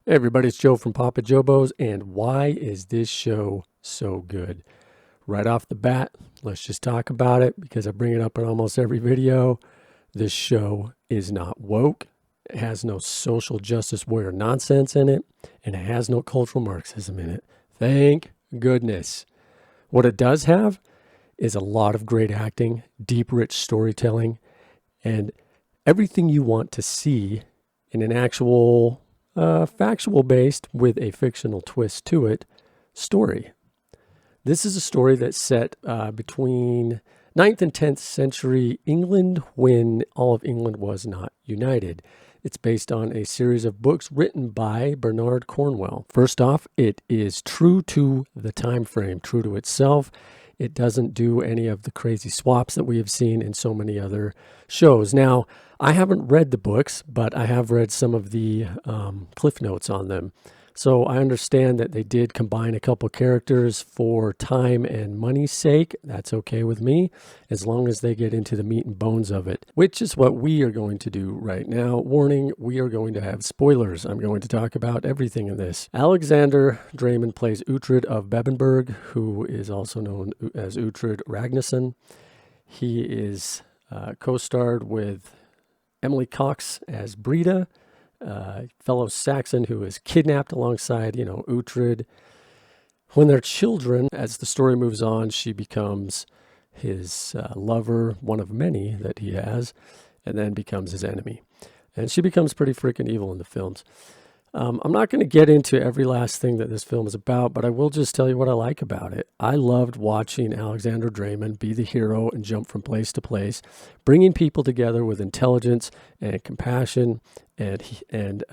Hey everybody, it's Joe from Papa Jobo's, and why is this show so good? Right off the bat, let's just talk about it because I bring it up in almost every video. This show is not woke. It has no social justice warrior nonsense in it, and it has no cultural Marxism in it. Thank goodness. What it does have is a lot of great acting, deep, rich storytelling, and everything you want to see in an actual factual based with a fictional twist to it story. This is a story that's set between 9th and 10th century England when all of England was not united. It's based on a series of books written by Bernard Cornwell. First off, it is true to the time frame, true to itself. It doesn't do any of the crazy swaps that we have seen in so many other shows. Now, I haven't read the books, but I have read some of the cliff notes on them. So I understand that they did combine a couple characters for time and money's sake. That's okay with me, as long as they get into the meat and bones of it, which is what we are going to do right now. Warning, we are going to have spoilers. I'm going to talk about everything in this. Alexander Draymond plays Uhtred of Bebbanburg, who is also known as Uhtred Ragnarsson. He is co-starred with Emily Cox as Breida, fellow Saxon who is kidnapped alongside, Uhtred. When they're children, as the story moves on, she becomes his lover, one of many that he has, and then becomes his enemy. And she becomes pretty freaking evil in the films. I'm not going to get into every last thing that this film is about, but I will just tell you what I like about it. I loved watching Alexander Draymond be the hero and jump from place to place, bringing people together with intelligence and compassion. And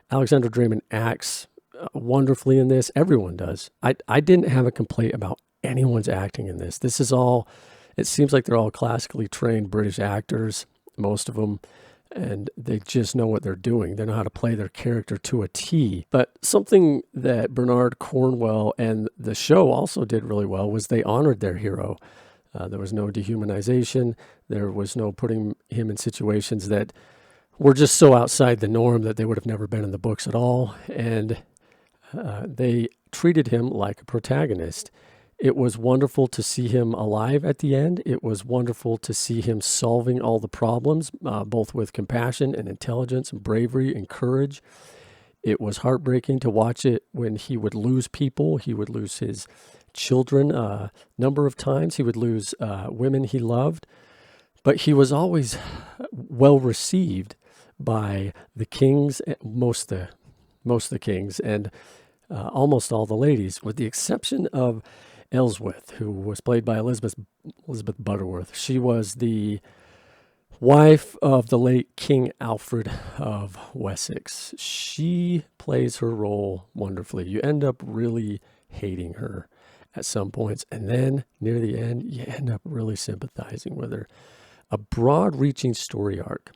Alexander Draymond acts wonderfully in this. Everyone does. I didn't have a complaint about anyone's acting in this. This is all, it seems like they're all classically trained British actors, most of them. And they just know what they're doing. They know how to play their character to a T. But something that Bernard Cornwell and the show also did really well was they honored their hero. There was no dehumanization. There was no putting him in situations that were just so outside the norm that they would have never been in the books at all. And they treated him like a protagonist. It was wonderful to see him alive at the end. It was wonderful to see him solving all the problems, both with compassion and intelligence and bravery and courage. It was heartbreaking to watch it when he would lose people. He would lose his children a number of times. He would lose women he loved. But he was always well received by the kings, most of the kings, and almost all the ladies, with the exception of Ellsworth, who was played by Elizabeth Butterworth. She was the wife of the late King Alfred of Wessex. She plays her role wonderfully. You end up really hating her at some points, and then near the end, you end up really sympathizing with her. A broad-reaching story arc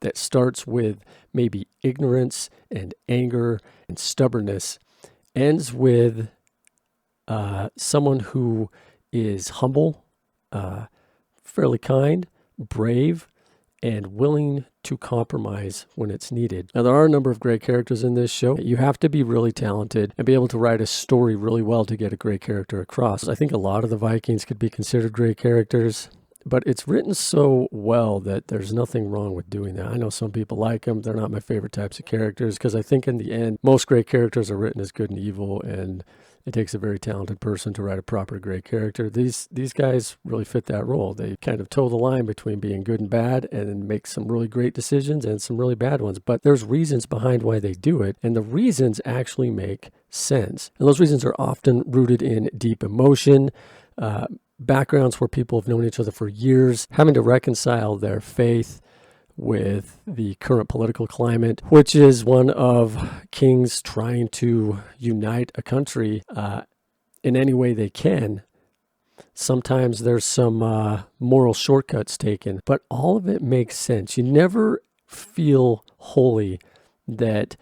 that starts with maybe ignorance and anger and stubbornness, ends with someone who is humble, fairly kind, brave, and willing to compromise when it's needed. Now, there are a number of great characters in this show. You have to be really talented and be able to write a story really well to get a great character across. I think a lot of the Vikings could be considered great characters, but it's written so well that there's nothing wrong with doing that. I know some people like them. They're not my favorite types of characters because I think in the end, most great characters are written as good and evil, and it takes a very talented person to write a proper great character. These guys really fit that role. They kind of toe the line between being good and bad and make some really great decisions and some really bad ones. But there's reasons behind why they do it, and the reasons actually make sense. And those reasons are often rooted in deep emotion, backgrounds where people have known each other for years, having to reconcile their faith with the current political climate, which is one of kings trying to unite a country in any way they can. Sometimes there's some moral shortcuts taken, but all of it makes sense. You never feel wholly that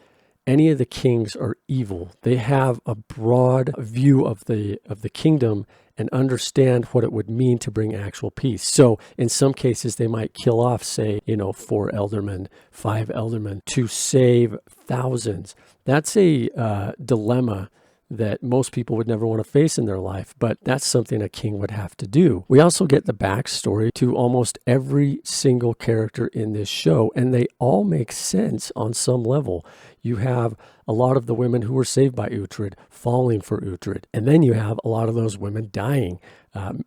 any of the kings are evil. They have a broad view of the kingdom and understand what it would mean to bring actual peace. So in some cases, they might kill off, say, 4 aldermen, 5 aldermen to save thousands. That's a dilemma that most people would never want to face in their life, but that's something a king would have to do. We also get the backstory to almost every single character in this show, and they all make sense on some level. You have a lot of the women who were saved by Uhtred falling for Uhtred, and then you have a lot of those women dying,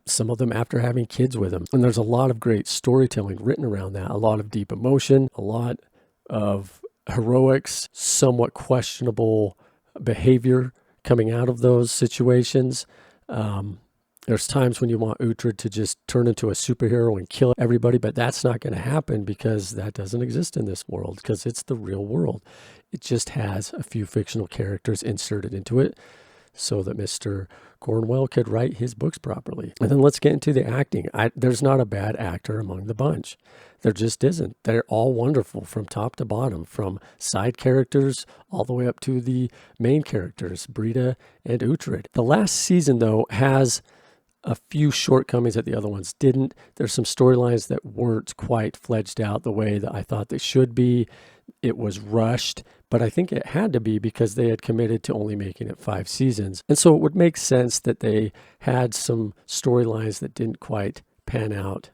some of them after having kids with them. And there's a lot of great storytelling written around that, a lot of deep emotion, a lot of heroics, somewhat questionable behavior coming out of those situations. There's times when you want Uhtred to just turn into a superhero and kill everybody, but that's not going to happen because that doesn't exist in this world, because it's the real world. It just has a few fictional characters inserted into it so that Mr. Cornwell could write his books properly. And then let's get into the acting. There's not a bad actor among the bunch. There just isn't. They're all wonderful from top to bottom, from side characters all the way up to the main characters, Breida and Uhtred. The last season, though, has a few shortcomings that the other ones didn't. There's some storylines that weren't quite fledged out the way that I thought they should be. It was rushed, but I think it had to be because they had committed to only making it 5 seasons. And so it would make sense that they had some storylines that didn't quite pan out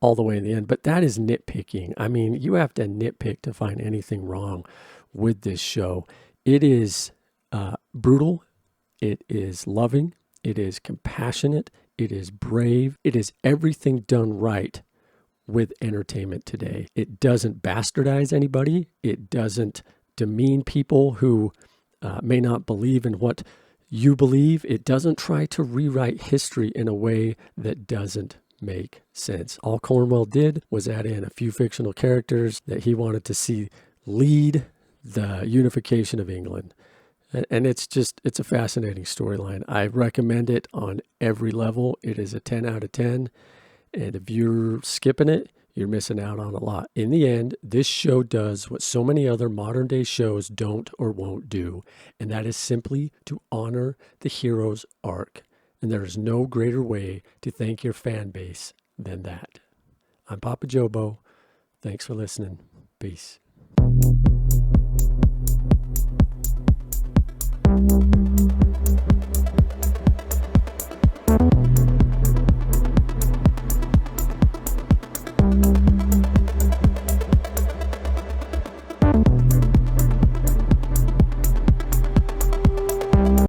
all the way in the end. But that is nitpicking. I mean, you have to nitpick to find anything wrong with this show. It is brutal. It is loving. It is compassionate. It is brave. It is everything done right with entertainment today. It doesn't bastardize anybody. It doesn't demean people who may not believe in what you believe. It doesn't try to rewrite history in a way that doesn't make sense. All Cornwell did was add in a few fictional characters that he wanted to see lead the unification of England. And it's a fascinating storyline. I recommend it on every level. It is a 10 out of 10. And if you're skipping it, you're missing out on a lot. In the end, this show does what so many other modern day shows don't or won't do. And that is simply to honor the hero's arc. And there is no greater way to thank your fan base than that. I'm Papa Jobo. Thanks for listening. Peace.